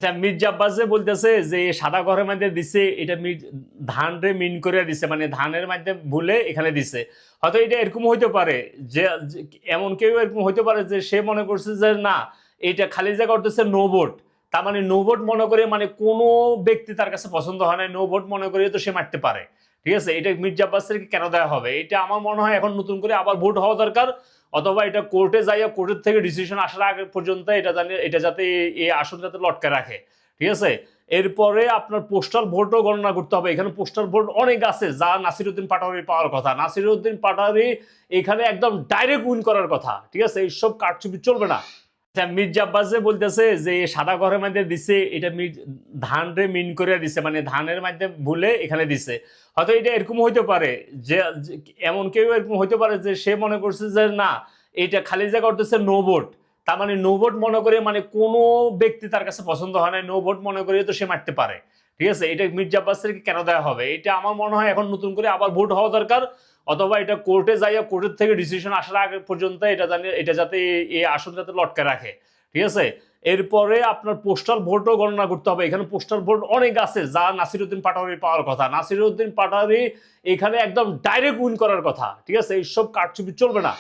আচ্ছা, মির্জা আব্বাস যে বলতেছে যে সাদা ঘরের মধ্যে দিছে এটা ধান রে মিন করে দিছে, মানে ধানের মধ্যে ভুলে এখানে দিছে। হয়তো এটা এরকম হইতে পারে যে এমন কেউ এরকম হইতে পারে যে সে মনে করছে যে না, এটা খালি জায়গা করতেছে নো ভোট। তার মানে নো ভোট মনে করে, মানে কোনো ব্যক্তি তার কাছে পছন্দ হয় না, নো ভোট মনে করে তো সে মারতে পারে। ঠিক আছে, এটা মির্জা আব্বাসের কেন দেওয়া হবে? এটা আমার মনে হয় এখন নতুন করে আবার ভোট হওয়া দরকার, অথবা এটা কোর্টে যাইয়া কোর্টের থেকে ডিসিশন আসার আগে পর্যন্ত এটা যাতে এই আসন যাতে লটকে রাখে। ঠিক আছে, এরপরে আপনার পোস্টাল ভোটও গণনা করতে হবে। এখানে পোস্টাল ভোট অনেক আছে যা নাসিরউদ্দিন পাটোয়ারি পাওয়ার কথা। নাসিরউদ্দিন পাটোয়ারি এখানে একদম ডাইরেক্ট উইন করার কথা। ঠিক আছে, এইসব কারচুপি চলবে না। আচ্ছা, মির্জা আব্বাস যে বলতেছে যে সাদা ঘরের মধ্যে দিছে এটা ধান রে মিন করে দিছে, মানে ধানের মধ্যে ভুলে এখানে দিছে। হয়তো এটা এরকম হইতে পারে যে এমন কেউ এরকম হইতে পারে যে সে মনে করছে যে না, এটা খালি জায়গা করতেছে নো ভোট। তার মানে নো ভোট মনে করে, মানে কোনো ব্যক্তি তার কাছে পছন্দ হয় না, নো ভোট মনে করে তো সে মারতে পারে। ঠিক আছে, এটা মির্জা আব্বাসের কেন দেওয়া হবে? এটা আমার মনে হয় এখন নতুন করে আবার ভোট হওয়া দরকার, অথবা এটা কোর্টে যাইয়া কোর্টের থেকে ডিসিশন আসার আগে পর্যন্ত এটা যাতে এই আসন যাতে লটকে রাখে। ঠিক আছে, এরপরে আপনার পোস্টাল ভোটও গণনা করতে হবে। এখানে পোস্টাল ভোট অনেক আছে যা নাসিরউদ্দিন পাটোয়ারি পাওয়ার কথা। নাসিরউদ্দিন পাটোয়ারি এখানে একদম ডাইরেক্ট উইন করার কথা। ঠিক আছে, এইসব কারচুপি চলবে না।